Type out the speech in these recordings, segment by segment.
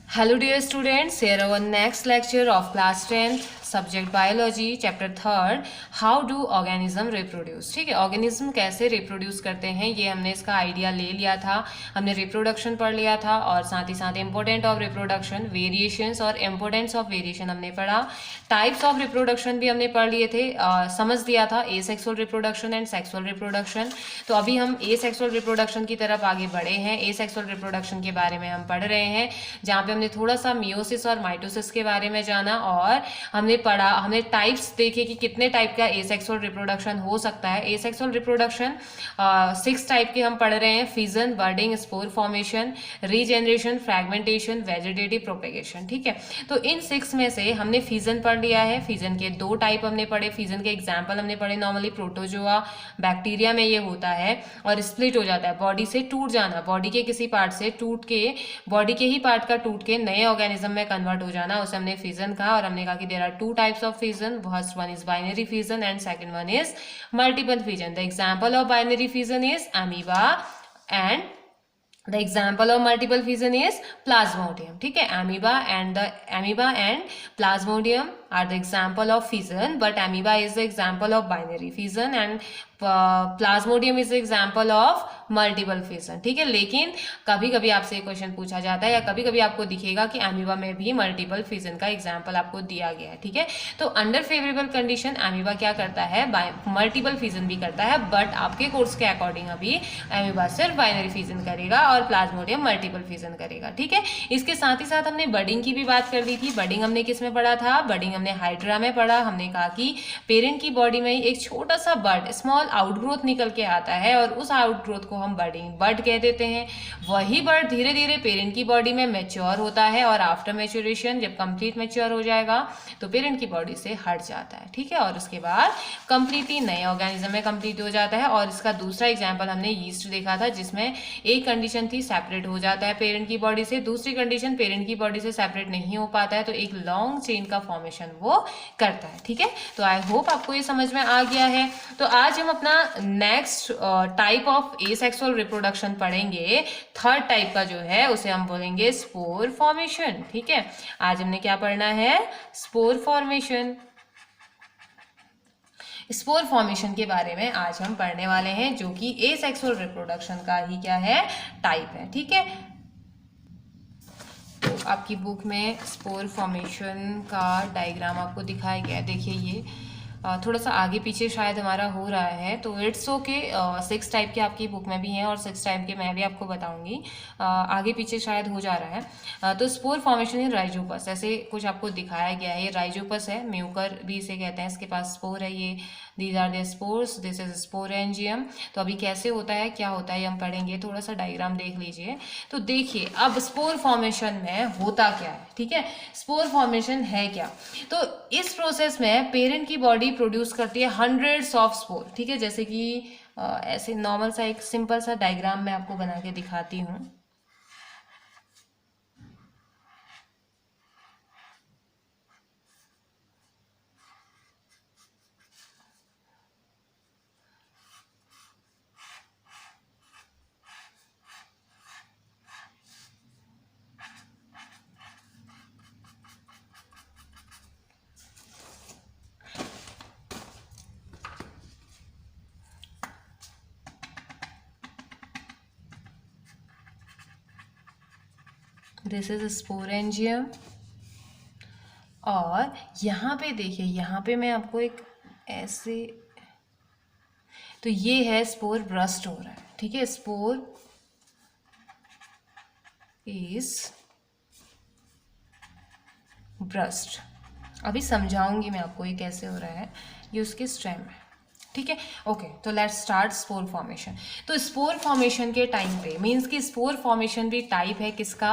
Hello dear students, here our next lecture of class 10th subject biology chapter 3rd how do organism reproduce। ठीक है, organism कैसे reproduce करते हैं ये हमने इसका आइडिया ले लिया था। हमने रिप्रोडक्शन पढ़ लिया था और साथ ही साथ इम्पोर्टेंट ऑफ रिप्रोडक्शन, वेरिएशंस और इम्पोर्टेंस ऑफ वेरिएशन हमने पढ़ा। टाइप्स ऑफ रिप्रोडक्शन भी हमने पढ़ लिए थे, समझ लिया था asexual reproduction and sexual reproduction. तो अभी हम एसेक्सुअल रिप्रोडक्शन की तरफ आगे बढ़े हैं। एसेक्सुअल रिप्रोडक्शन के बारे में हम पढ़ रहे हैं, जहाँ पे हमने थोड़ा सा मियोसिस और माइटोसिस के बारे में जाना और हमने टाइप्स देखे कि कितने टाइप का एसेक्सुअल रिप्रोडक्शन हो सकता है। एसेक्सुअल रिप्रोडक्शन 6 टाइप के हम पढ़ रहे हैं, fission, budding, spore formation, regeneration, fragmentation, vegetative propagation. ठीक है, तो इन 6 में से हमने फिजन पढ़ लिया है। फिजन के 2 टाइप हमने पढ़े, फिजन के एग्जाम्पल हमने पढ़े। नॉर्मली प्रोटोजोआ बैक्टीरिया में ये होता है और स्प्लिट हो जाता है, बॉडी से टूट जाना, बॉडी के किसी पार्ट से टूट के, बॉडी के ही पार्ट का टूट के नए ऑर्गेनिज्म में कन्वर्ट हो जाना, उसे हमने फिजन कहा। और हमने कहा कि there are 2 types of fission, first one is binary fission and second one is multiple fission. The example of binary fission is amoeba and the example of multiple fission is plasmodium। ठीक है, amoeba and plasmodium are the example of fission, but amoeba is the example of binary fission and plasmodium is the example of multiple fission। ठीक है, लेकिन कभी कभी आपसे एक question पूछा जाता है या कभी कभी आपको दिखेगा कि amoeba में भी मल्टीपल फिजन का एग्जाम्पल आपको दिया गया है। ठीक है, तो अंडर फेवरेबल कंडीशन amoeba क्या करता है, मल्टीपल फिजन भी करता है, बट आपके कोर्स के अकॉर्डिंग अभी amoeba सिर्फ बाइनरी फिजन करेगा और प्लाज्मोडियम मल्टीपल फिजन करेगा। ठीक है, इसके साथ ही साथ हमने बडिंग की भी बात कर दी थी। बडिंग हमने किस में पढ़ा था, बडिंग हमने हाइड्रा में पढ़ा। हमने कहा कि पेरेंट की बॉडी में एक छोटा सा बड, स्मॉल आउटग्रोथ निकल के आता है और उस आउटग्रोथ को हम बड कह देते हैं। वही बड धीरे धीरे पेरेंट की बॉडी में मैच्योर होता है और आफ्टर मैच्योरेशन जब कंप्लीट मैच्योर हो जाएगा तो पेरेंट की बॉडी से हट जाता है। ठीक है, और उसके बाद कंप्लीटली नए ऑर्गेनिज्म में कंप्लीट हो जाता है। और इसका दूसरा एग्जाम्पल हमने यीस्ट देखा था, जिसमें एक कंडीशन थी सेपरेट हो जाता है पेरेंट की बॉडी से, दूसरी कंडीशन पेरेंट की बॉडी से सेपरेट नहीं हो पाता है, तो एक लॉन्ग चेन का फॉर्मेशन वो करता है। ठीक है, तो आई होप आपको ये समझ में आ गया है। तो आज हम अपना next type of asexual reproduction पढ़ेंगे। थर्ड टाइप का जो है उसे हम बोलेंगे स्पोर फॉर्मेशन। ठीक है, आज हमने क्या पढ़ना है, स्पोर फॉर्मेशन। स्पोर फॉर्मेशन के बारे में आज हम पढ़ने वाले हैं, जो कि एसेक्सुअल रिप्रोडक्शन का ही क्या है, टाइप है। ठीक है, तो आपकी बुक में स्पोर फॉर्मेशन का डायग्राम आपको दिखाया गया है। देखिए, ये थोड़ा सा आगे पीछे शायद हमारा हो रहा है, तो इट्स ओके। 6 टाइप के आपकी बुक में भी हैं और 6 टाइप के मैं भी आपको बताऊंगी। आगे पीछे शायद हो जा रहा है। तो स्पोर फॉर्मेशन इन राइजोपस, ऐसे कुछ आपको दिखाया गया है। ये राइजोपस है, म्यूकर भी इसे कहते हैं, इसके पास स्पोर है। ये these are the spores, this is sporangium. तो अभी कैसे होता है, क्या होता है, ये हम पढ़ेंगे। थोड़ा सा डायग्राम देख लीजिए। तो देखिए अब स्पोर फॉर्मेशन में होता क्या है। ठीक है, स्पोर फॉर्मेशन है क्या, तो इस प्रोसेस में पेरेंट की बॉडी प्रोड्यूस करती है हंड्रेड्स ऑफ स्पोर। ठीक है, जैसे कि ऐसे नॉर्मल सा एक सिंपल सा डायग्राम मैं आपको बना के दिखाती हूँ। दिस इज स्पोरेंजियम और यहाँ पे देखिए, यहाँ पे मैं आपको एक ऐसे, तो ये है स्पोर ब्रस्ट हो रहा है। ठीक है, स्पोर इज ब्रस्ट। अभी समझाऊंगी मैं आपको ये कैसे हो रहा है, ये उसके स्टेम है। ठीक है, ओके, तो लेट्स स्टार्ट स्पोर फॉर्मेशन। तो स्पोर फॉर्मेशन के टाइम पे मींस कि स्पोर फॉर्मेशन भी टाइप है किसका,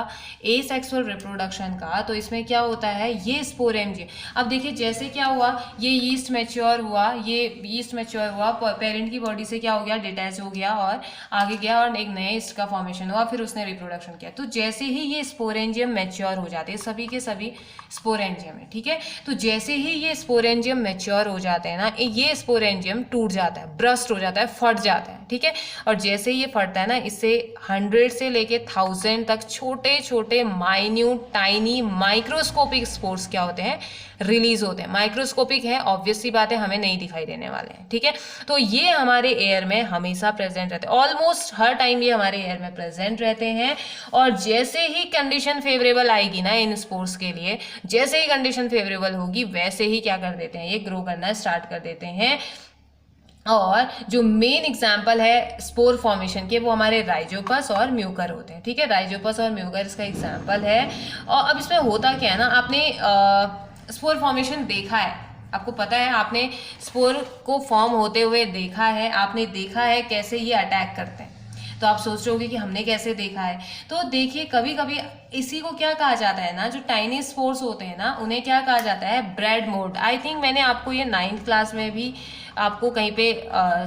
एसेक्सुअल रिप्रोडक्शन का। तो इसमें क्या होता है, ये स्पोरेंजियम, अब देखिए जैसे क्या हुआ, ये यीस्ट मैच्योर हुआ, ये यीस्ट मैच्योर हुआ, पेरेंट की बॉडी से क्या हो गया, डिटैच हो गया और आगे गया और एक नए यीस्ट का फॉर्मेशन हुआ, फिर उसने रिप्रोडक्शन किया। तो जैसे ही ये स्पोरेंजियम मैच्योर हो जाते हैं, सभी के सभी स्पोरेंजियम है। ठीक है, तो जैसे ही ये स्पोरेंजियम मैच्योर हो जाते हैं ना, ये स्पोरेंजियम टूट जाता है, ब्रस्ट हो जाता है, फट जाता है, ठीक है। और जैसे ही ये फटता है ना, इससे 100 से लेके 1000 तक छोटे छोटे माइन्यूट टाइनी माइक्रोस्कोपिक स्पोर्स क्या होते हैं, रिलीज होते हैं। माइक्रोस्कोपिक है, ऑब्वियस सी बात है, हमें नहीं दिखाई देने वाले हैं, ठीक है। तो ये हमारे एयर में हमेशा प्रेजेंट रहते हैं, ऑलमोस्ट हर टाइम ये हमारे एयर में प्रेजेंट रहते हैं। और जैसे ही कंडीशन फेवरेबल आएगी ना इन स्पोर्स के लिए, जैसे ही कंडीशन फेवरेबल होगी वैसे ही क्या कर देते हैं, ये ग्रो करना स्टार्ट कर देते हैं। और जो मेन एग्जाम्पल है स्पोर फॉर्मेशन के, वो हमारे राइजोपस और म्यूकर होते हैं, ठीक है। राइजोपस और म्यूकर इसका एग्जाम्पल है। और अब इसमें होता क्या है ना, आपने स्पोर फॉर्मेशन देखा है, आपको पता है, आपने स्पोर को फॉर्म होते हुए देखा है, आपने देखा है कैसे ये अटैक करते हैं। तो आप सोच रहे होगे कि हमने कैसे देखा है। तो देखिए, कभी कभी इसी को क्या कहा जाता है ना, जो टाइनी स्पोर्स होते हैं ना, उन्हें क्या कहा जाता है, ब्रेड मोल्ड। आई थिंक मैंने आपको ये 9th क्लास में भी आपको कहीं पे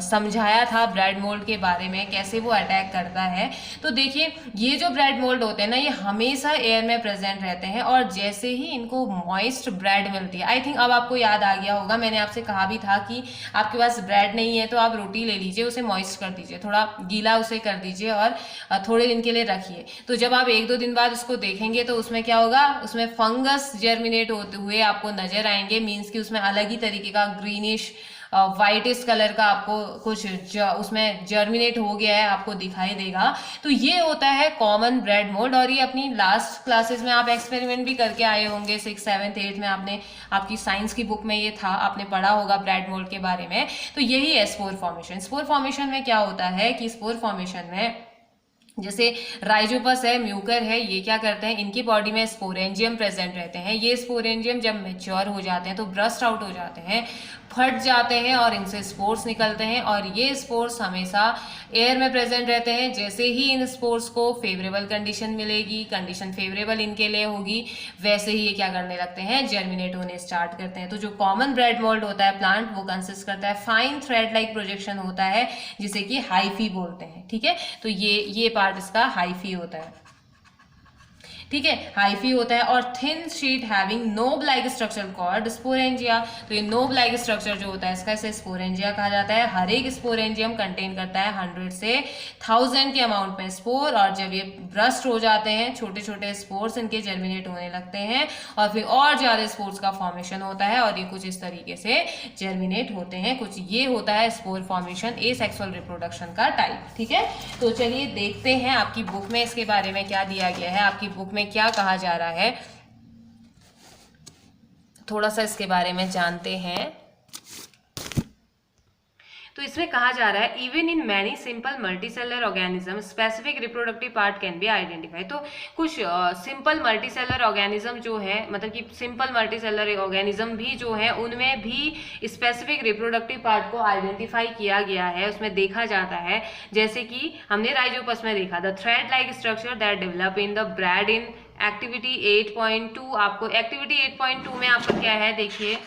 समझाया था ब्रेड मोल्ड के बारे में, कैसे वो अटैक करता है। तो देखिए, ये जो ब्रेड मोल्ड होते हैं ना, ये हमेशा एयर में प्रेजेंट रहते हैं। और जैसे ही इनको मॉइस्ट ब्रेड मिलती है, आई थिंक अब आपको याद आ गया होगा, मैंने आपसे कहा भी था कि आपके पास ब्रेड नहीं है तो आप रोटी ले लीजिए, उसे मॉइस्ट कर दीजिए, थोड़ा गीला उसे कर दीजिए और थोड़े दिन के लिए रखिए। तो जब आप 1-2 दिन बाद उसको देखेंगे तो उसमें क्या होगा, उसमें फंगस जर्मिनेट होते हुए आपको नजर आएंगे। मीन्स कि उसमें अलग ही तरीके का ग्रीनिश वाइटिश कलर का आपको कुछ उसमें जर्मिनेट हो गया है, आपको दिखाई देगा। तो ये होता है कॉमन ब्रेड मोल्ड। और ये अपनी लास्ट क्लासेस में आप एक्सपेरिमेंट भी करके आए होंगे, 6th 7th 8th में आपने, आपकी साइंस की बुक में ये था, आपने पढ़ा होगा ब्रेड मोल्ड के बारे में। तो यही है स्पोर फॉर्मेशन। स्पोर फॉर्मेशन में क्या होता है कि स्पोर फॉर्मेशन में जैसे राइजोपस है, म्यूकर है, ये क्या करते हैं, इनकी बॉडी में स्पोरेंजियम प्रेजेंट रहते हैं। ये स्पोरेंजियम जब मैच्योर हो जाते हैं तो ब्रस्ट आउट हो जाते हैं, फट जाते हैं और इनसे स्पोर्स निकलते हैं। और ये स्पोर्स हमेशा एयर में प्रेजेंट रहते हैं। जैसे ही इन स्पोर्स को फेवरेबल कंडीशन मिलेगी, कंडीशन फेवरेबल इनके लिए होगी, वैसे ही ये क्या करने लगते हैं, जर्मिनेट होने स्टार्ट करते हैं। तो जो कॉमन ब्रेड मोल्ड होता है प्लांट, वो कंसिस्ट करता है फाइन थ्रेड लाइक प्रोजेक्शन होता है, जिसे कि हाइफी बोलते हैं, ठीक है। तो ये पार्ट इसका हाइफी होता है, ठीक है, हाइफी होता है। और thin sheet having knob like structure called sporangia. तो ये नोब लाइक स्ट्रक्चर जो होता है इसका, इसे स्पोरेंजिया कहा जाता है। हर एक स्पोरेंजियम कंटेन करता है 100 से 1000 के अमाउंट में स्पोर। और जब ये ब्रस्ट हो जाते हैं, छोटे छोटे स्पोर्स इनके जर्मिनेट होने लगते हैं और फिर और ज्यादा स्पोर्स का फॉर्मेशन होता है और ये कुछ इस तरीके से जर्मिनेट होते हैं। कुछ ये होता है स्पोर फॉर्मेशन, एसेक्सुअल रिप्रोडक्शन का टाइप, ठीक है। तो चलिए देखते हैं आपकी बुक में इसके बारे में क्या दिया गया है, आपकी बुक में क्या कहा जा रहा है, थोड़ा सा इसके बारे में जानते हैं। तो इसमें कहा जा रहा है, even in many simple multicellular organism specific reproductive part can be identify. तो कुछ सिंपल मल्टीसेलर ऑर्गेनिज्म जो है, मतलब कि सिंपल मल्टीसेलर ऑर्गेनिज्म भी जो है, उनमें भी स्पेसिफिक रिप्रोडक्टिव पार्ट को आइडेंटिफाई किया गया है, उसमें देखा जाता है। जैसे कि हमने राइजोपस में देखा, the thread like structure that develop in the bread in activity 8.2। आपको एक्टिविटी 8.2 में आपका क्या है, देखिए,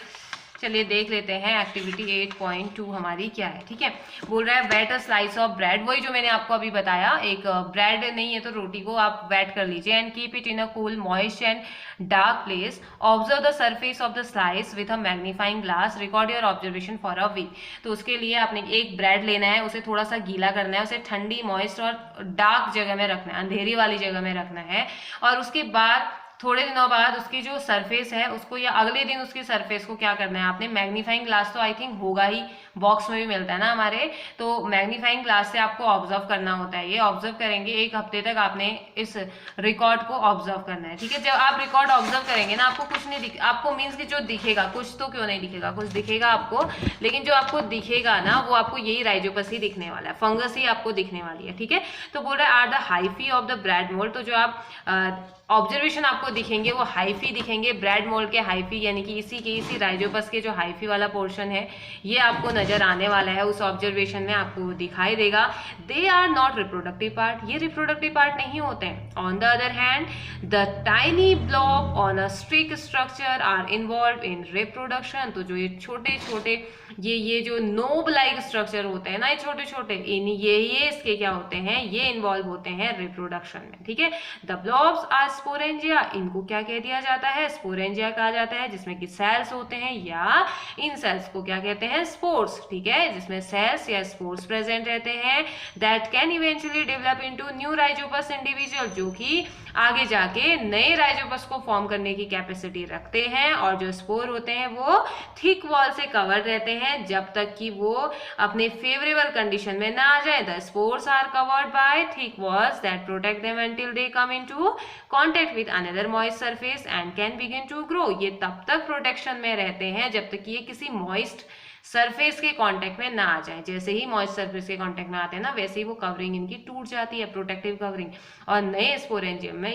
चलिए देख लेते हैं एक्टिविटी 8.2 हमारी क्या है, ठीक है। बोल रहा है wet a slice of bread, वही जो मैंने आपको अभी बताया, एक ब्रेड नहीं है तो रोटी को आप वेट कर लीजिए, and keep it in a cool moist and dark place, observe the surface of the slice with a magnifying glass, record your observation for a week. तो उसके लिए आपने एक ब्रेड लेना है, उसे थोड़ा सा गीला करना है, उसे ठंडी, मॉइस्ट और डार्क जगह में रखना है, अंधेरी वाली जगह में रखना है। और उसके बाद थोड़े दिनों बाद उसकी जो सरफेस है उसको, या अगले दिन उसकी सरफेस को क्या करना है आपने, मैग्नीफाइंग ग्लास तो आई थिंक होगा ही, बॉक्स में भी मिलता है ना हमारे, तो मैग्नीफाइंग ग्लास से आपको ऑब्जर्व करना होता है। ये ऑब्जर्व करेंगे, 1 हफ्ते तक आपने इस रिकॉर्ड को ऑब्जर्व करना है, ठीक है। जब आप रिकॉर्ड ऑब्जर्व करेंगे ना, आपको कुछ नहीं आपको मीन्स कि जो दिखेगा, कुछ तो क्यों नहीं दिखेगा, कुछ दिखेगा आपको, लेकिन जो आपको दिखेगा ना, वो आपको यही राइजोपस ही दिखने वाला है, फंगस ही आपको दिखने वाली है, ठीक है। तो बोल रहा है are the hyphae of the bread mould. तो जो आप ऑब्जर्वेशन आपको दिखेंगे वो हाइफी दिखेंगे, ब्रेड मोल्ड के हाइफी, यानी कि इसी राइजोपस के जो हाइफी वाला पोर्शन है ये आपको नजर आने वाला है, उस ऑब्जर्वेशन में आपको दिखाई देगा। They are not reproductive part, ये रिप्रोडक्टिव पार्ट नहीं होते हैं। On the other hand the tiny blob on a stick structure are involve in reproduction. तो जो ये छोटे छोटे ये जो नोब लाइक स्ट्रक्चर होते हैं ना, ये छोटे छोटे, ये इसके क्या होते हैं, ये इन्वॉल्व होते हैं रिप्रोडक्शन में, ठीक है। द ब्लॉब्स आर स्पोरेंजिया, इनको क्या कह दिया जाता है, स्पोरेंजिया कहा जाता है, जिसमें कि सेल्स होते हैं, या इन सेल्स को क्या कहते हैं, स्पोर्स। स्पोर्स, ठीक है, जिसमें सेल्स या स्पोर्स प्रेजेंट रहते हैं, that can eventually develop into new Rhizopus individual, जो कि आगे जाके नए राइजोपस को फॉर्म करने की कैपेसिटी रखते हैं। और जो स्पोर होते हैं वो थिक वॉल से कवर रहते हैं जब तक कि वो अपने फेवरेबल कंडीशन में ना आ जाए। The spores are covered by thick walls that protect them until they come into contact with another moist surface and can begin to grow। ये तब तक प्रोटेक्शन में रहते हैं जब तक कि ये किसी मॉइस्ट सरफेस के कांटेक्ट में ना आ जाए। जैसे ही मॉइस्ट सरफेस के कांटेक्ट में आते हैं ना, वैसे ही वो कवरिंग इनकी टूट जाती है, प्रोटेक्टिव कवरिंग, और नए स्पोरेंजियम में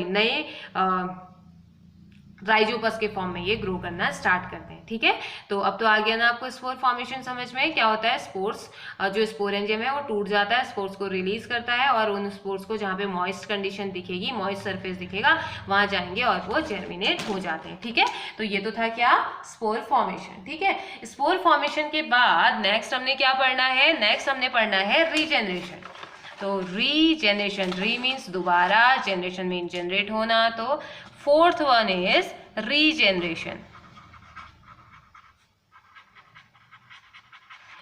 नए राइजोपस के फॉर्म में ये ग्रो करना स्टार्ट करते हैं। ठीक है, तो अब तो आ गया ना आपको स्पोर फॉर्मेशन समझ में। क्या होता है, स्पोर्स जो स्पोरेंजियम है वो टूट जाता है, स्पोर्स को रिलीज करता है, और उन स्पोर्स को जहाँ पे मॉइस्ट कंडीशन दिखेगी, मॉइस्ट सरफेस दिखेगा, वहां जाएंगे और वो जर्मिनेट हो जाते हैं। ठीक है, तो ये तो था क्या, स्पोर फॉर्मेशन। ठीक है, स्पोर फॉर्मेशन के बाद नेक्स्ट हमने क्या पढ़ना है, नेक्स्ट हमने पढ़ना है रीजेनरेशन। तो रीजेनरेशन, री मीन्स दोबारा, जनरेशन मीन जनरेट होना, तो फोर्थ वन इज रीजेनरेशन।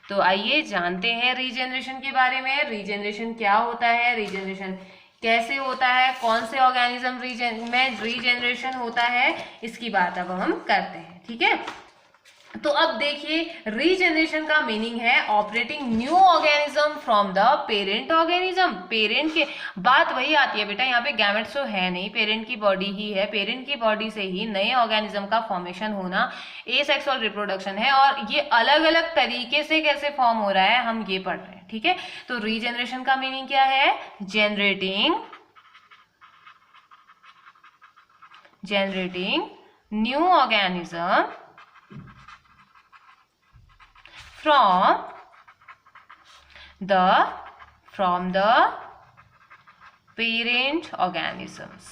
तो आइए जानते हैं रीजेनरेशन के बारे में। रीजेनरेशन क्या होता है, रीजेनरेशन कैसे होता है, कौन से ऑर्गेनिज्म में रीजेनरेशन होता है, इसकी बात अब हम करते हैं। ठीक है, तो अब देखिए रीजेनरेशन का मीनिंग है operating new organism from the parent organism. Parent के बात वही आती है बेटा, यहाँ पे गैमेट्स तो है नहीं, पेरेंट की बॉडी ही है, पेरेंट की बॉडी से ही नए ऑर्गेनिज्म का फॉर्मेशन होना एसेक्सुअल रिप्रोडक्शन है, और ये अलग अलग तरीके से कैसे फॉर्म हो रहा है हम ये पढ़ रहे हैं। ठीक है, तो रीजेनरेशन का मीनिंग क्या है, generating new organism from the parent organisms.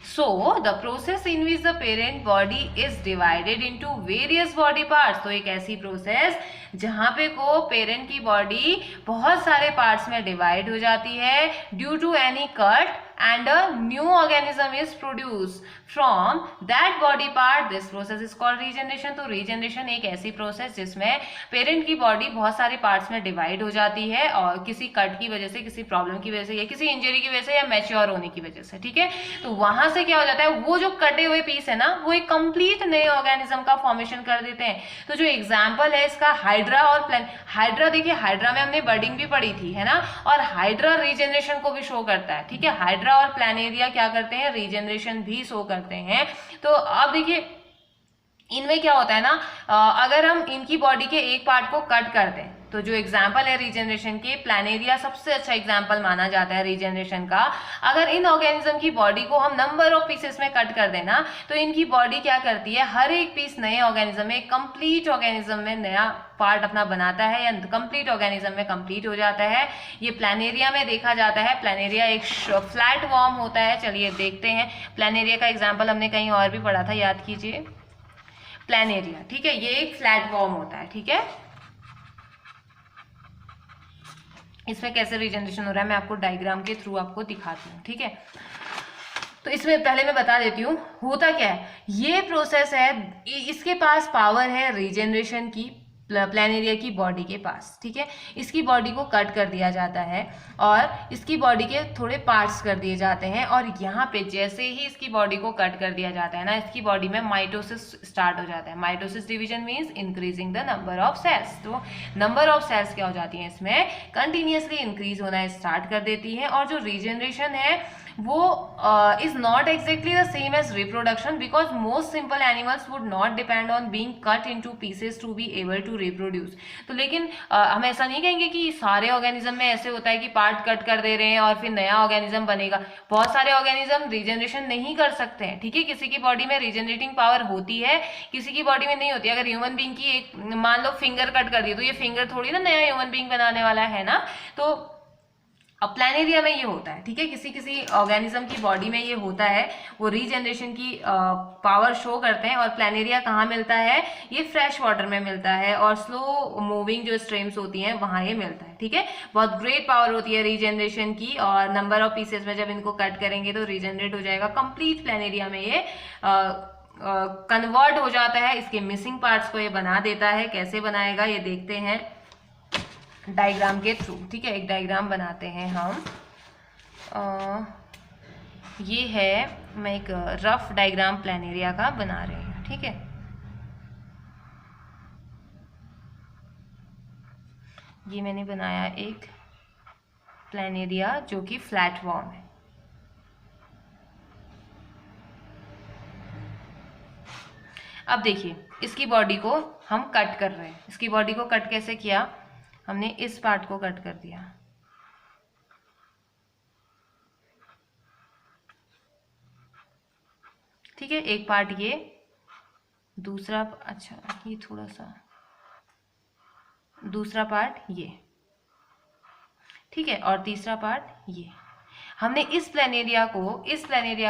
So the process in which the parent body is divided into various body parts, तो एक ऐसी प्रोसेस जहां पे को पेरेंट की बॉडी बहुत सारे पार्ट्स में डिवाइड हो जाती है, due to any cut and a new organism is produced from that body part, this process is called regeneration। तो regeneration एक ऐसी प्रोसेस जिसमें पेरेंट की बॉडी बहुत सारे पार्ट्स में डिवाइड हो जाती है, और किसी कट की वजह से, किसी प्रॉब्लम की वजह से, या किसी इंजरी की वजह से, या मैच्योर होने की वजह से। ठीक है, तो वहां से क्या हो जाता है, वो जो कटे हुए पीस है ना, वो एक कंप्लीट नए ऑर्गेनिज्म का फॉर्मेशन कर देते हैं। तो जो एग्जाम्पल है इसका हाइड्रा और हाइड्रा, देखिए हाइड्रा में हमने बर्डिंग भी पढ़ी थी, है ना, और हाइड्रा रीजेनरेशन को भी शो करता है। ठीक है, हाइड्रा और प्लानेरिया क्या करते हैं, रीजेनरेशन भी शो करते हैं। तो अब देखिए इनमें क्या होता है ना, अगर हम इनकी बॉडी के एक पार्ट को कट कर दें, तो जो एग्जाम्पल है रीजेनरेशन के, प्लानेरिया सबसे अच्छा एग्जाम्पल माना जाता है रीजेनरेशन का। अगर इन ऑर्गेनिज्म की बॉडी को हम नंबर ऑफ पीसेस में कट कर देना, तो इनकी बॉडी क्या करती है, हर एक पीस नए ऑर्गेनिज्म में, कंप्लीट ऑर्गेनिज्म में नया पार्ट अपना बनाता है, या कंप्लीट ऑर्गेनिज्म में कंप्लीट हो जाता है। ये प्लानेरिया में देखा जाता है। प्लानेरिया एक फ्लैट वॉर्म होता है। चलिए देखते हैं, प्लानेरिया का एग्जाम्पल हमने कहीं और भी पढ़ा था, याद कीजिए, प्लानेरिया। ठीक है, ये एक फ्लैट वॉर्म होता है। ठीक है, इसमें कैसे रीजनरेशन हो रहा है मैं आपको डायग्राम के थ्रू आपको दिखाती हूँ। ठीक है, तो इसमें पहले मैं बता देती हूँ होता क्या है। ये प्रोसेस है, इसके पास पावर है रीजनरेशन की, प्लानेरिया की बॉडी के पास। ठीक है, इसकी बॉडी को कट कर दिया जाता है और इसकी बॉडी के थोड़े पार्ट्स कर दिए जाते हैं, और यहाँ पे जैसे ही इसकी बॉडी को कट कर दिया जाता है ना, इसकी बॉडी में माइटोसिस स्टार्ट हो जाता है। Mitosis division means increasing the number of cells. तो नंबर ऑफ सेल्स क्या हो जाती हैं, इसमें कंटिन्यूसली इंक्रीज होना स्टार्ट कर देती है। और जो रीजनरेशन है वो is not exactly the same as reproduction, because most simple animals would not depend on being cut into pieces to be able to reproduce। तो लेकिन हम ऐसा नहीं कहेंगे कि सारे ऑर्गेनिज्म में ऐसे होता है कि पार्ट कट कर दे रहे हैं और फिर नया ऑर्गेनिज्म बनेगा। बहुत सारे ऑर्गेनिज्म रीजनरेशन नहीं कर सकते हैं। ठीक है, किसी की बॉडी में रीजनरेटिंग पावर होती है, किसी की बॉडी में नहीं होती। अगर ह्यूमन बीइंग की एक मान लो फिंगर कट कर दी, तो ये फिंगर थोड़ी ना नया ह्यूमन बीइंग बनाने वाला है ना। तो अब प्लानेरिया में ये होता है। ठीक है, किसी किसी ऑर्गेनिज्म की बॉडी में ये होता है, वो रीजनरेशन की पावर शो करते हैं। और प्लानेरिया कहाँ मिलता है, ये फ्रेश वाटर में मिलता है, और स्लो मूविंग जो स्ट्रीम्स होती हैं वहाँ ये मिलता है। ठीक है, बहुत ग्रेट पावर होती है रीजनरेशन की, और नंबर ऑफ पीसेस में जब इनको कट करेंगे तो रीजनरेट हो जाएगा। कंप्लीट प्लानेरिया में ये कन्वर्ट हो जाता है, इसके मिसिंग पार्ट्स को ये बना देता है। कैसे बनाएगा ये देखते हैं डायग्राम के थ्रू, ठीक है। एक डायग्राम बनाते हैं हम। ये है, मैं एक रफ डायग्राम प्लान एरिया का बना रही हूँ, ठीक है। ये मैंने बनाया एक प्लान एरिया जो कि फ्लैट फॉर्म है। अब देखिए इसकी बॉडी को हम कट कर रहे हैं। इसकी बॉडी को कट कैसे किया, हमने इस पार्ट को कट कर दिया, ठीक है। एक पार्ट ये, दूसरा, अच्छा ये थोड़ा सा, दूसरा पार्ट ये, ठीक है, और तीसरा पार्ट ये। हमने इस प्लान एरिया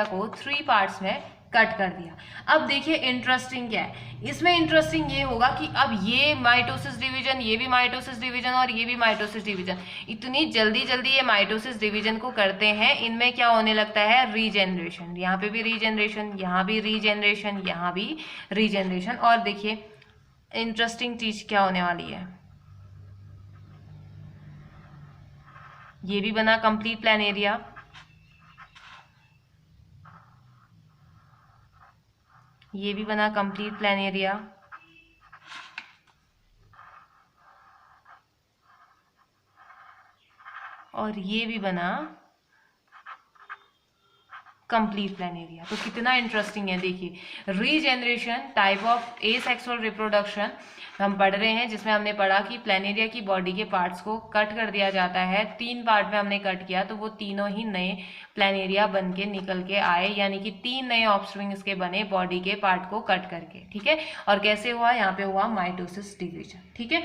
को 3 पार्ट्स में कट कर दिया। अब देखिए इंटरेस्टिंग क्या है इसमें, इंटरेस्टिंग ये होगा कि अब ये माइटोसिस डिवीजन, ये भी माइटोसिस डिवीजन और ये भी माइटोसिस डिवीजन, इतनी जल्दी जल्दी ये माइटोसिस डिवीजन को करते हैं, इनमें क्या होने लगता है, रीजेनरेशन। यहाँ पे भी रीजेनरेशन, यहाँ भी रीजेनरेशन, यहाँ भी रीजेनरेशन। और देखिए इंटरेस्टिंग चीज क्या होने वाली है, ये भी बना कंप्लीट प्लान एरिया, ये भी बना कंप्लीट प्लान एरिया, और ये भी बना कंप्लीट प्लान एरिया। तो कितना इंटरेस्टिंग है देखिए। Regeneration type of asexual reproduction हम पढ़ रहे हैं, जिसमें हमने पढ़ा कि प्लान एरिया की बॉडी के पार्ट्स को कट कर दिया जाता है। 3 पार्ट में हमने कट किया तो वो तीनों ही नए प्लान एरिया बन के निकल के आए, यानी कि 3 नए ऑफस्प्रिंग इसके बने बॉडी के पार्ट को कट करके, ठीक है। और कैसे हुआ, यहाँ पे हुआ माइटोसिस डिवीजन, ठीक है।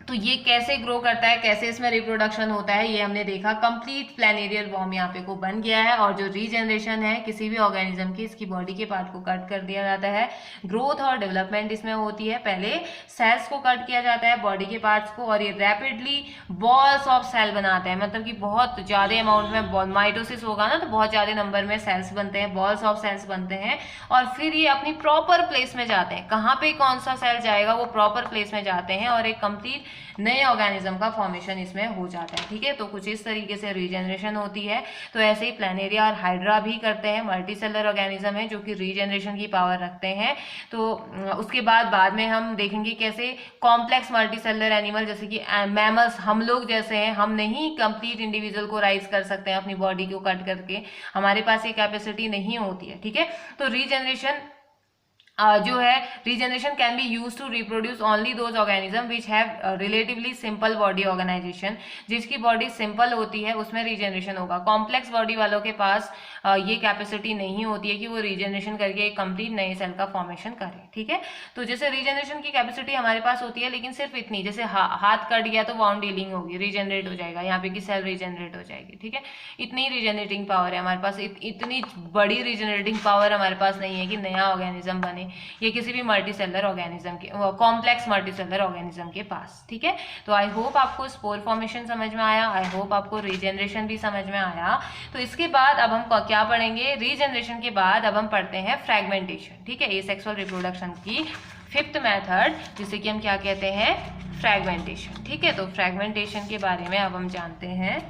तो ये कैसे ग्रो करता है, कैसे इसमें रिप्रोडक्शन होता है, ये हमने देखा। कंप्लीट प्लानेरियल वॉर्म यहाँ पे को बन गया है। और जो रीजनरेशन है किसी भी ऑर्गेनिज्म की, इसकी बॉडी के पार्ट को कट कर दिया जाता है। ग्रोथ और डेवलपमेंट इसमें होती है, पहले सेल्स को कट किया जाता है बॉडी के पार्ट्स को, और ये रैपिडली बॉल्स ऑफ सेल बनाते हैं, मतलब कि बहुत ज्यादा अमाउंट में माइटोसिस होगा ना तो बहुत ज्यादा नंबर में सेल्स बनते हैं, बॉल्स ऑफ सेल्स बनते हैं। और फिर ये अपनी प्रॉपर प्लेस में जाते हैं, कहाँ पे कौन सा सेल जाएगा, वो प्रॉपर प्लेस में जाते हैं और एक कंप्लीट नए ऑर्गेनिज्म का फॉर्मेशन इसमें हो जाता है, ठीक है। तो कुछ इस तरीके से रीजनरेशन होती है। तो ऐसे ही प्लानेरिया और हाइड्रा भी करते हैं, मल्टीसेलर ऑर्गेनिज्म है जो कि रीजनरेशन की पावर रखते हैं। तो उसके बाद में हम देखेंगे कैसे कॉम्प्लेक्स मल्टीसेलर एनिमल, जैसे कि मैमल्स, हम लोग जैसे हैं, हम नहीं कंप्लीट इंडिविजुअल को राइज कर सकते हैं अपनी बॉडी को कट करके, हमारे पास ये कैपेसिटी नहीं होती है, ठीक है। तो रीजनरेशन जो है, regeneration can be use to reproduce only those organism which have relatively simple body organisation. जिसकी बॉडी सिंपल होती है उसमें रीजनरेशन होगा। कॉम्प्लेक्स बॉडी वालों के पास ये कैपेसिटी नहीं होती है कि वो रीजनरेशन करके एक कंप्लीट नए सेल का फॉर्मेशन करे, ठीक है। तो जैसे रीजनरेशन की कैपेसिटी हमारे पास होती है, लेकिन सिर्फ इतनी, जैसे हाथ कट गया तो वाउंड हीलिंग होगी, रीजनरेट हो जाएगा, यहाँ पे की सेल रीजनरेट हो जाएगी, ठीक है। इतनी रीजनरेटिंग पावर है हमारे पास, इतनी बड़ी रीजनरेटिंग पावर हमारे पास नहीं है कि नया ऑर्गेनिज्म बने, ये किसी भी मल्टीसेलर ऑर्गेनिज्म के, कॉम्प्लेक्स मल्टीसेलर ऑर्गेनिज्म के पास, ठीक है। तो आई होप आपको स्पोर फॉर्मेशन समझ में आया, आई होप आपको रीजनरेशन भी समझ में आया। तो इसके बाद अब हम क्या पढ़ेंगे, रीजनरेशन के बाद अब हम पढ़ते हैं फ्रैगमेंटेशन, ठीक है। एसेक्सुअल रिप्रोडक्शन की 5th मेथड, जिसे कि हम क्या कहते हैं, फ्रैगमेंटेशन, ठीक है। तो फ्रैगमेंटेशन के बारे में अब हम जानते हैं।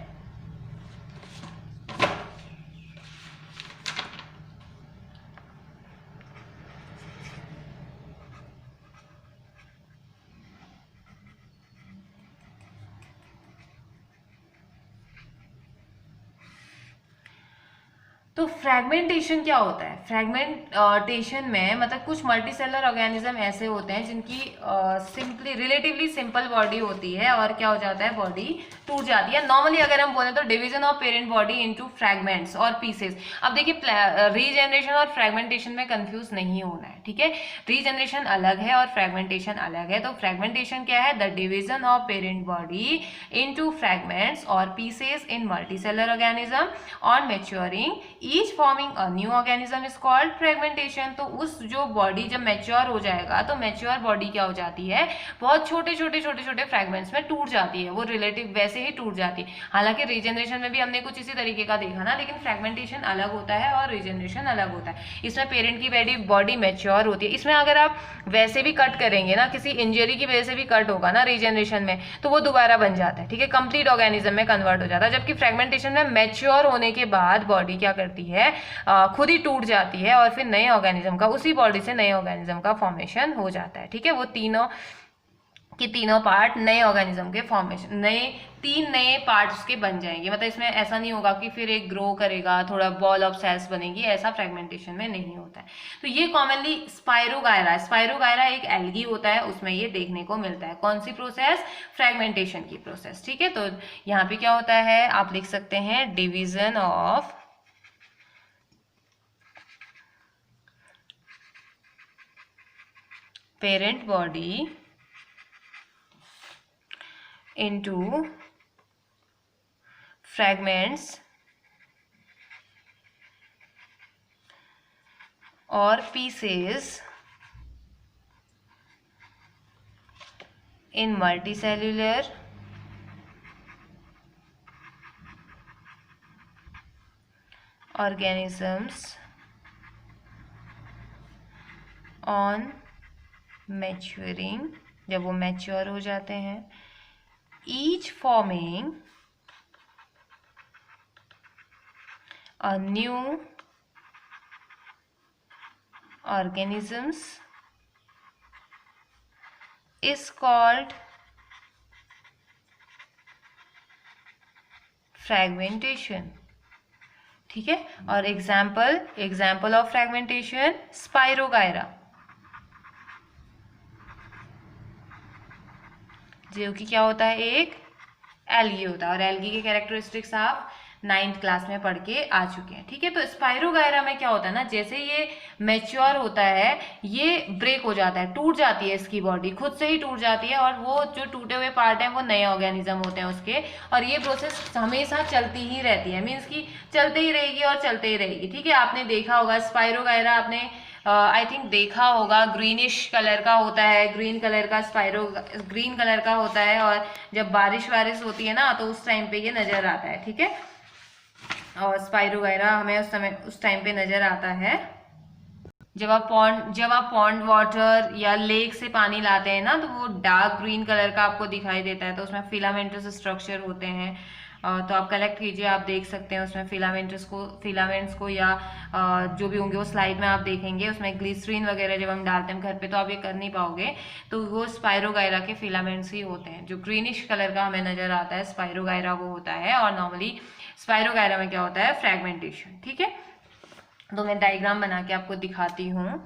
तो फ्रैगमेंटेशन क्या होता है, फ्रैगमेंटेशन में मतलब कुछ मल्टीसेलर ऑर्गेनिज्म ऐसे होते हैं जिनकी सिंपली रिलेटिवली सिंपल बॉडी होती है, और क्या हो जाता है, बॉडी टूट जाती है। नॉर्मली अगर हम बोले तो division of parent body into fragments और पीसेस। अब देखिए रीजनरेशन और फ्रैगमेंटेशन में कंफ्यूज नहीं होना है, ठीक है। रीजनरेशन अलग है और फ्रैगमेंटेशन अलग है। तो फ्रैगमेंटेशन क्या है, the division of parent body into fragments और pieces in multicellular organism on maturing. Each forming a new organism is called fragmentation. तो उस जो बॉडी जब मैच्योर हो जाएगा तो मैच्योर बॉडी क्या हो जाती है, बहुत छोटे छोटे छोटे छोटे फ्रेगमेंट्स में टूट जाती है, वो रिलेटिव वैसे ही टूट जाती है। हालांकि रीजनरेशन में भी हमने कुछ इसी तरीके का देखा ना, लेकिन फ्रेगमेंटेशन अलग होता है और रीजनरेशन अलग होता है। इसमें पेरेंट की बॉडी मैच्योर होती है। इसमें अगर आप वैसे भी कट करेंगे ना, किसी इंजरी की वजह से भी कट होगा ना रीजनरेशन में, तो वो दोबारा बन जाता है, ठीक है, कंप्लीट ऑर्गेनिज्म में कन्वर्ट हो जाता है। जबकि फ्रेगमेंटेशन में मैच्योर होने के बाद बॉडी क्या करती है, खुद ही टूट जाती है और फिर नए ऑर्गेनिज्म का, उसी बॉडी से नए ऑर्गेनिज्म का फॉर्मेशन हो जाता है, ठीक है। वो तीनों पार्ट नए ऑर्गेनिज्म के फॉर्मेशन, तीन नए पार्ट्स के बन जाएंगे। मतलब इसमें ऐसा नहीं होगा कि फिर एक ग्रो करेगा, थोड़ा बॉल ऑफ सेल्स बनेगी, ऐसा फ्रेगमेंटेशन में नहीं होता है। तो ये कॉमनली स्पाइरोगायरा एक एल्गी होता है, उसमें ये देखने को मिलता है। कौन सी प्रोसेस, फ्रेगमेंटेशन की प्रोसेस, ठीक है। तो यहाँ पे क्या होता है, आप लिख सकते हैं division of parent body into fragments or pieces in multicellular organisms on maturing, जब वो मैच्योर हो जाते हैं, each forming a new organisms is called fragmentation, ठीक है। और एग्जाम्पल ऑफ फ्रेगमेंटेशन, स्पाइरोगायरा, जो कि क्या होता है, एक एल्गी होता है। और एल्गी के कैरेक्टरिस्टिक्स आप 9th क्लास में पढ़ के आ चुके हैं, ठीक है। तो स्पाइरोगायरा में क्या होता है ना, जैसे ये मैच्योर होता है, ये ब्रेक हो जाता है, टूट जाती है, इसकी बॉडी खुद से ही टूट जाती है, और वो जो टूटे हुए पार्ट हैं वो नए ऑर्गेनिज्म होते हैं उसके। और ये प्रोसेस हमेशा चलती ही रहती है, मीन्स कि चलते ही रहेगी और चलते ही रहेगी, ठीक है। आपने देखा होगा स्पाइरोगायरा, आपने आई थिंक देखा होगा, ग्रीनिश कलर का होता है, ग्रीन कलर का होता है, और जब बारिश होती है ना तो उस टाइम पे ये नजर आता है, ठीक है। और स्पाइरोगायरा हमें उस टाइम पे नजर आता है जब आप पॉन्ड वाटर या लेक से पानी लाते हैं ना, तो वो डार्क ग्रीन कलर का आपको दिखाई देता है, तो उसमें फिलामेंटस स्ट्रक्चर होते हैं। तो आप कलेक्ट कीजिए, आप देख सकते हैं उसमें फिलामेंट्स को या जो भी होंगे वो स्लाइड में आप देखेंगे। उसमें ग्लिसरीन वगैरह जब हम डालते हैं घर पे तो आप ये कर नहीं पाओगे, तो वो स्पाइरोगायरा के फिलामेंट्स ही होते हैं। जो ग्रीनिश कलर का हमें नजर आता है स्पाइरोगायरा वो होता है। और नॉर्मली स्पाइरोगायरा में क्या होता है, फ्रेगमेंटेशन, ठीक है। तो मैं डायग्राम बना के आपको दिखाती हूँ।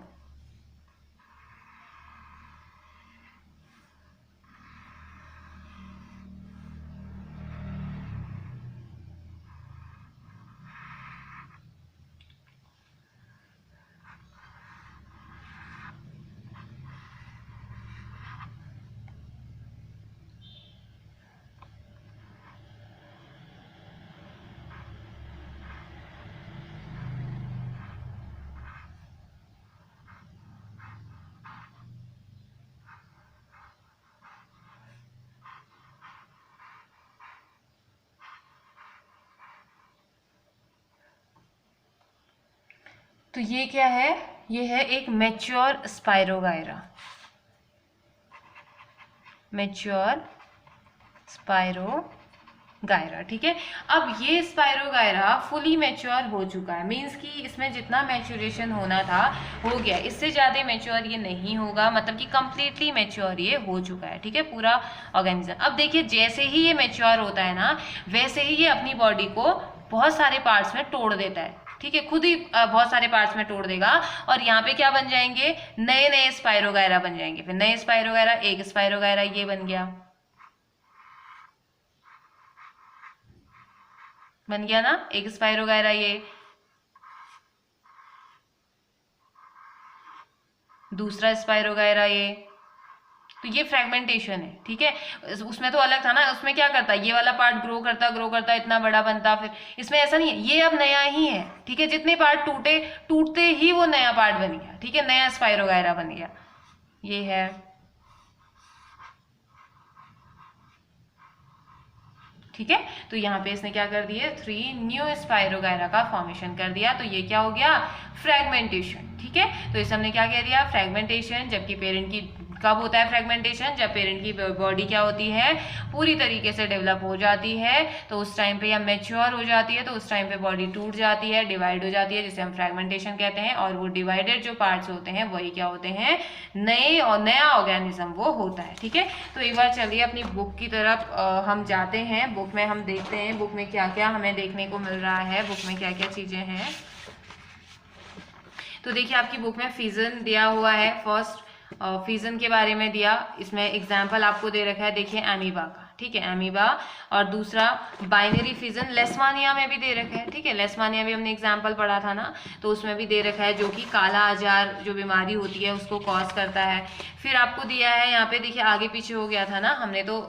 तो ये क्या है, ये है एक मैच्योर स्पाइरोगायरा, ठीक है। अब ये स्पाइरोगायरा फुली मैच्योर हो चुका है, मींस कि इसमें जितना मैच्योरेशन होना था हो गया, इससे ज़्यादा मैच्योर ये नहीं होगा, मतलब कि कंप्लीटली मैच्योर ये हो चुका है, ठीक है, पूरा ऑर्गेनिज्म। अब देखिए जैसे ही ये मैच्योर होता है ना, वैसे ही ये अपनी बॉडी को बहुत सारे पार्ट्स में तोड़ देता है, ठीक है, खुद ही बहुत सारे पार्ट्स में तोड़ देगा। और यहाँ पे क्या बन जाएंगे, नए नए स्पाइरोगायरा बन जाएंगे। फिर नए स्पाइरोगायरा, एक स्पाइरोगायरा ये बन गया ना, एक स्पाइरोगायरा ये, दूसरा स्पाइरोगायरा ये, तो ये फ्रेगमेंटेशन है, ठीक है। उसमें तो अलग था ना, उसमें क्या करता है, ये वाला पार्ट ग्रो करता इतना बड़ा बनता, फिर इसमें ऐसा नहीं है, ये अब नया ही है, ठीक है। जितने पार्ट टूटते ही वो नया पार्ट बन गया, ठीक है, नया स्पाइरोगायरा बन गया, ये है। ठीक है, तो यहाँ पे इसने क्या कर दिया, 3 न्यू स्पाइरोगायरा का फॉर्मेशन कर दिया, तो ये क्या हो गया, फ्रेगमेंटेशन, ठीक है। तो इस हमने क्या कह दिया, फ्रेगमेंटेशन। जबकि पेरेंट की कब होता है फ्रेगमेंटेशन, जब पेरेंट की बॉडी क्या होती है, पूरी तरीके से डेवलप हो जाती है, तो उस टाइम पे या मैच्योर हो जाती है, तो उस टाइम पे बॉडी टूट जाती है, डिवाइड हो जाती है, जिसे हम फ्रेगमेंटेशन कहते हैं। और वो डिवाइडेड जो पार्ट्स होते हैं वही क्या होते हैं, नए और नया ऑर्गेनिज्म वो होता है, ठीक है। तो एक बार चलिए अपनी बुक की तरफ हम जाते हैं, बुक में हम देखते हैं बुक में क्या क्या हमें देखने को मिल रहा है, बुक में क्या क्या चीजें हैं। तो देखिए आपकी बुक में फिजन दिया हुआ है, फर्स्ट फिजन के बारे में दिया, इसमें एग्जाम्पल आपको दे रखा है, देखिए एमीबा का, ठीक है, एमीबा। और दूसरा बाइनरी फिजन लेशमानिया में भी दे रखा है, ठीक है, लेशमानिया भी हमने एग्जाम्पल पढ़ा था ना, तो उसमें भी दे रखा है, जो कि काला आजार जो बीमारी होती है उसको कॉज करता है। फिर आपको दिया है यहाँ पे, देखिए आगे पीछे हो गया था ना, हमने तो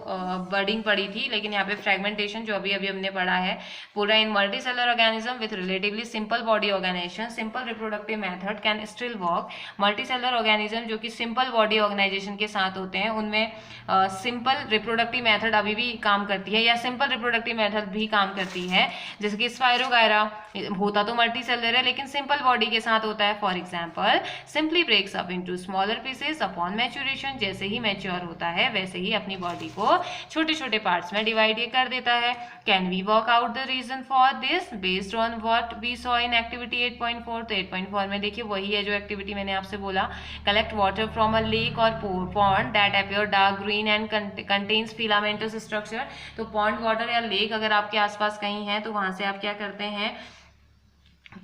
बर्डिंग पढ़ी थी, लेकिन यहाँ पे फ्रेगमेंटेशन जो अभी अभी हमने पढ़ा है, पूरा in multi cellular organism with relatively simple body organisation simple reproductive method can still work. Multi cellular organism जो कि सिंपल बॉडी ऑर्गेनाइजेशन के साथ होते हैं, उनमें सिंपल रिप्रोडक्टिव मेथड अभी भी काम करती है, या सिंपल रिप्रोडक्टिव मेथड भी काम करती है। जैसे कि स्पाइरोगायरा होता तो मल्टी सेलर है, लेकिन सिंपल बॉडी के साथ होता है। For example simply breaks up into smaller pieces upon maturation, जैसे ही मैच्योर होता है वैसे ही अपनी बॉडी को छोटे छोटे पार्ट्स में डिवाइड कर देता है। Can we work out the reason for this based on what we saw in activity 8.4। तो 8.4 में देखिए वही है जो एक्टिविटी मैंने आपसे बोला, collect water from a lake और pond that appear dark green and contains filamentous structure. तो पॉन्ड वाटर या लेक अगर आपके आसपास कहीं है, तो वहां से आप क्या करते हैं,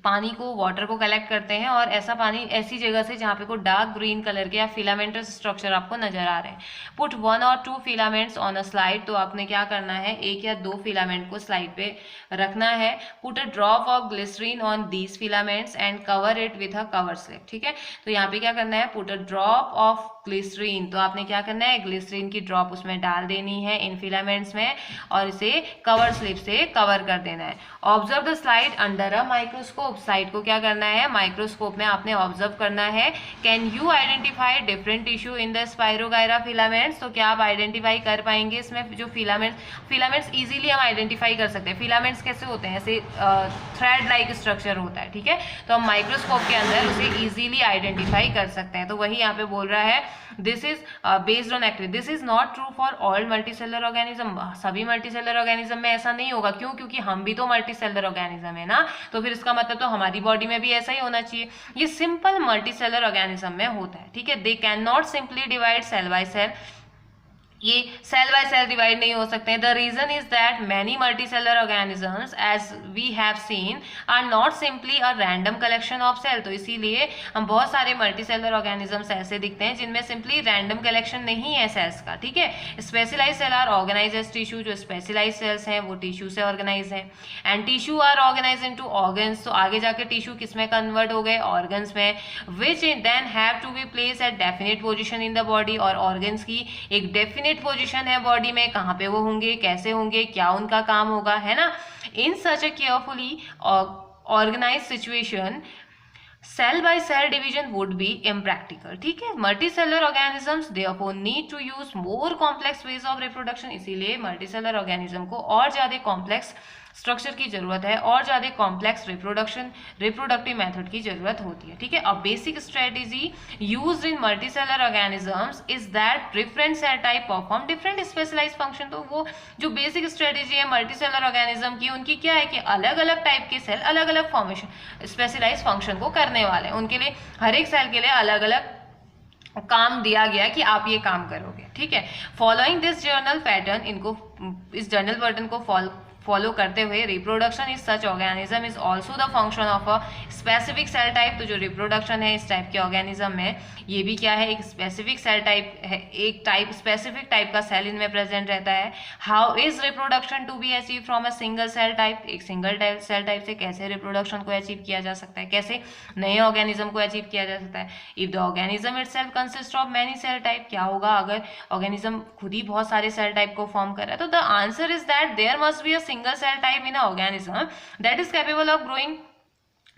पानी को, वाटर को कलेक्ट करते हैं, और ऐसा पानी ऐसी जगह से जहाँ पे को डार्क ग्रीन कलर के या फिलामेंटस स्ट्रक्चर आपको नजर आ रहे हैं। पुट 1 और 2 फिलामेंट्स ऑन अ स्लाइड, तो आपने क्या करना है, 1 या 2 फिलामेंट को स्लाइड पे रखना है। Put a drop of glycerine on these filaments and cover it with a cover slip, ठीक है। तो यहाँ पे क्या करना है, put a drop of glycerine, तो आपने क्या करना है, ग्लिसरीन की ड्रॉप उसमें डाल देनी है इन फिलामेंट्स में, और इसे कवर स्लिप से कवर कर देना है। Observe the slide under a microscope, slide को क्या करना है, माइक्रोस्कोप में आपने ऑब्जर्व करना है। Can you identify different tissue in the spirogyra filaments, तो क्या आप आइडेंटिफाई कर पाएंगे इसमें जो फिलामेंट्स इजीली हम आइडेंटिफाई कर सकते हैं। फिलामेंट्स कैसे होते हैं, ऐसे थ्रेड लाइक स्ट्रक्चर होता है, ठीक है, तो हम माइक्रोस्कोप के अंदर उसे इजीली आइडेंटिफाई कर सकते हैं। तो वही यहाँ पे बोल रहा है, this is based on activity, this is not true for all multicellular organism. सभी मल्टीसेलर ऑर्गेनिज्म में ऐसा नहीं होगा, क्यों, क्योंकि हम भी तो मल्टीसेलर ऑर्गेनिज्म है ना, तो फिर इसका मतलब तो हमारी बॉडी में भी ऐसा ही होना चाहिए। ये सिंपल मल्टीसेलर ऑर्गेनिज्म में होता है, ठीक है। They can not simply divide cell by cell, ये सेल बाय सेल डिवाइड नहीं हो सकते हैं। The reason is that many multicellular organisms as we have seen are not simply a random collection of cell, तो इसीलिए हम बहुत सारे मल्टीसेलर ऑर्गेनिजम्स ऐसे दिखते हैं जिनमें सिंपली रैंडम कलेक्शन नहीं है सेल्स का, ठीक है। Specialise cell are organise as tissue, जो स्पेशलाइज सेल्स हैं वो टिश्यू से ऑर्गेनाइज है। And tissue are organise into organs, तो आगे जाके टिश्यू किस में कन्वर्ट हो गए, ऑर्गन्स में, which then have to be place at definite position in the body, और ऑर्गन्स की एक डेफिनेट पोजीशन है बॉडी में, कहाँ पे वो होंगे, कैसे होंगे, क्या उनका काम होगा, है ना। In such a carefully organise situation cell by cell division would be impractical, ठीक है। Multicellular organisms therefore need to use more complex ways of reproduction, इसीलिए मल्टीसेलर ऑर्गेनिज्म को और ज्यादा कॉम्प्लेक्स स्ट्रक्चर की जरूरत है, और ज्यादा कॉम्प्लेक्स रिप्रोडक्टिव मेथड की जरूरत होती है, ठीक है। A basic strategy used in multicellular organisms is that different cell type perform different specialise function. तो वो जो बेसिक स्ट्रेटेजी है मल्टीसेलर ऑर्गेनिज्म की, उनकी क्या है कि अलग अलग टाइप के सेल अलग अलग फॉर्मेशन स्पेशलाइज फंक्शन को करने वाले हैं, उनके लिए हर एक सेल के लिए अलग अलग काम दिया गया कि आप ये काम करोगे, ठीक है। फॉलोइंग दिस जर्नल पैटर्न, इनको इस जर्नल पैटर्न को फॉलो करते हुए reproduction is such organism is also the function of a specific cell type. तो जो रिप्रोडक्शन है इस टाइप के ऑर्गेनिज्म में, ये भी क्या है, एक स्पेसिफिक सेल टाइप है, एक टाइप स्पेसिफिक टाइप का सेल इनमें प्रेजेंट रहता है। How is reproduction to be achieve from a single cell type. एक सिंगल सेल टाइप से कैसे रिप्रोडक्शन को अचीव किया जा सकता है, कैसे नए ऑर्गेनिज्म को अचीव किया जा सकता है। If the organism itself consist of many cell type, क्या होगा अगर ऑर्गेनिज्म खुद ही बहुत सारे सेल टाइप को फॉर्म कर रहा है। तो the answer is that there must be a single cell type in a organism that is capable of growing,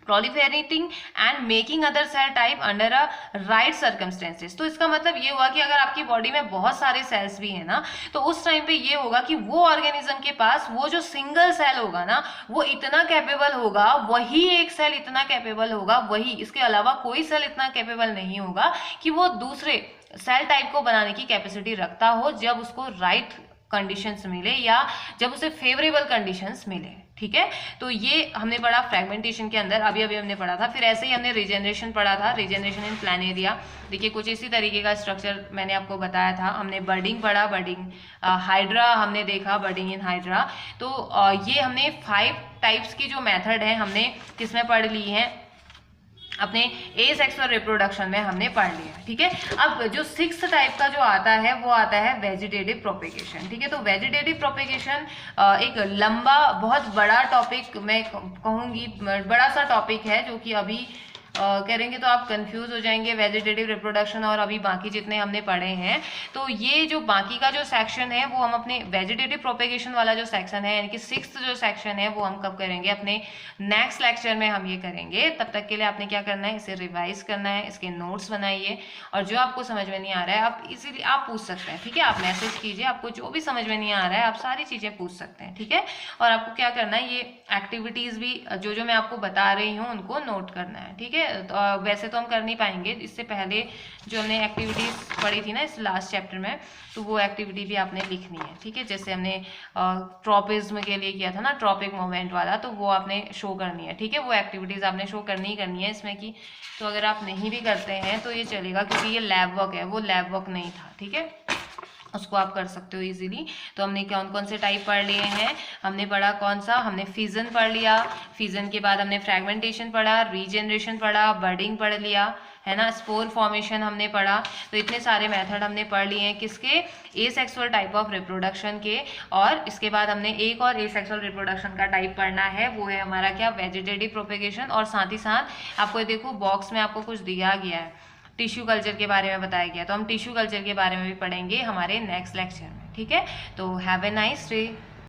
proliferating and making other cell type under a right circumstances। तो इसका मतलब ये हुआ कि अगर आपकी बॉडी में बहुत सारे सेल्स भी है ना, तो उस टाइम पे ये होगा कि वो ऑर्गेनिज्म के पास वो जो सिंगल सेल होगा ना, वो इतना कैपेबल होगा, वही एक सेल इतना कैपेबल होगा, वही, इसके अलावा कोई सेल इतना कैपेबल नहीं होगा कि वो दूसरे सेल टाइप को बनाने की कैपेसिटी रखता हो, जब उसको राइट कंडीशंस मिले या जब उसे फेवरेबल कंडीशंस मिले। ठीक है, तो ये हमने पढ़ा फ्रेगमेंटेशन के अंदर, अभी हमने पढ़ा था। फिर ऐसे ही हमने रीजनरेशन पढ़ा था, रीजनरेशन इन प्लानेरिया। देखिए कुछ इसी तरीके का स्ट्रक्चर मैंने आपको बताया था। हमने बर्डिंग पढ़ा, बर्डिंग हाइड्रा हमने देखा, बर्डिंग इन हाइड्रा। तो ये हमने 5 टाइप्स की जो मेथड है हमने किसमें पढ़ ली है, अपने एसेक्सुअल रिप्रोडक्शन में हमने पढ़ लिया। ठीक है, अब जो 6th टाइप का जो आता है वो आता है वेजिटेटिव प्रोपेगेशन। ठीक है, तो वेजिटेटिव प्रोपेगेशन एक लंबा बहुत बड़ा टॉपिक, मैं कहूँगी बड़ा सा टॉपिक है, जो कि अभी करेंगे तो आप कंफ्यूज हो जाएंगे वेजिटेटिव रिप्रोडक्शन और अभी बाकी जितने हमने पढ़े हैं। तो ये जो बाकी का जो सेक्शन है वो हम अपने वेजिटेटिव प्रोपेगेशन वाला जो सेक्शन है, यानी कि 6th जो सेक्शन है, वो हम कब करेंगे, अपने नेक्स्ट लेक्चर में हम ये करेंगे। तब तक के लिए आपने क्या करना है, इसे रिवाइज करना है, इसके नोट्स बनाइए, और जो आपको समझ में नहीं आ रहा है आप इजीली आप पूछ सकते हैं। ठीक है, आप मैसेज कीजिए, आपको जो भी समझ में नहीं आ रहा है आप सारी चीज़ें पूछ सकते हैं। ठीक है, और आपको क्या करना है, ये एक्टिविटीज़ भी जो मैं आपको बता रही हूँ उनको नोट करना है। ठीक है, तो वैसे तो हम कर नहीं पाएंगे, इससे पहले जो हमने एक्टिविटीज पढ़ी थी ना इस लास्ट चैप्टर में, तो वो एक्टिविटी भी आपने लिखनी है। ठीक है, जैसे हमने ट्रॉपिज्म के लिए किया था ना, ट्रॉपिक मूवमेंट वाला, तो वो आपने शो करनी है। ठीक है, वो एक्टिविटीज आपने शो करनी ही करनी है इसमें की। तो अगर आप नहीं भी करते हैं तो ये चलेगा, क्योंकि ये लैब वर्क है, वो लैब वर्क नहीं था। ठीक है, उसको आप कर सकते हो इजीली। तो हमने कौन कौन से टाइप पढ़ लिए हैं, हमने पढ़ा कौन सा, हमने फिजन पढ़ लिया, फिजन के बाद हमने फ्रैगमेंटेशन पढ़ा, रीजनरेशन पढ़ा, बर्डिंग पढ़ लिया, है ना, स्पोर फॉर्मेशन हमने पढ़ा। तो इतने सारे मेथड हमने पढ़ लिए हैं किसके, एसेक्सुअल टाइप ऑफ रिप्रोडक्शन के। और इसके बाद हमने एक और एसेक्सुअल रिप्रोडक्शन का टाइप पढ़ना है, वो है हमारा क्या, वेजिटेटिव प्रोपेगेशन। और साथ ही साथ आपको देखो बॉक्स में आपको कुछ दिया गया है, टिश्यू कल्चर के बारे में बताया गया, तो हम टिश्यू कल्चर के बारे में भी पढ़ेंगे हमारे नेक्स्ट लेक्चर में। ठीक है, तो हैव ए नाइस डे।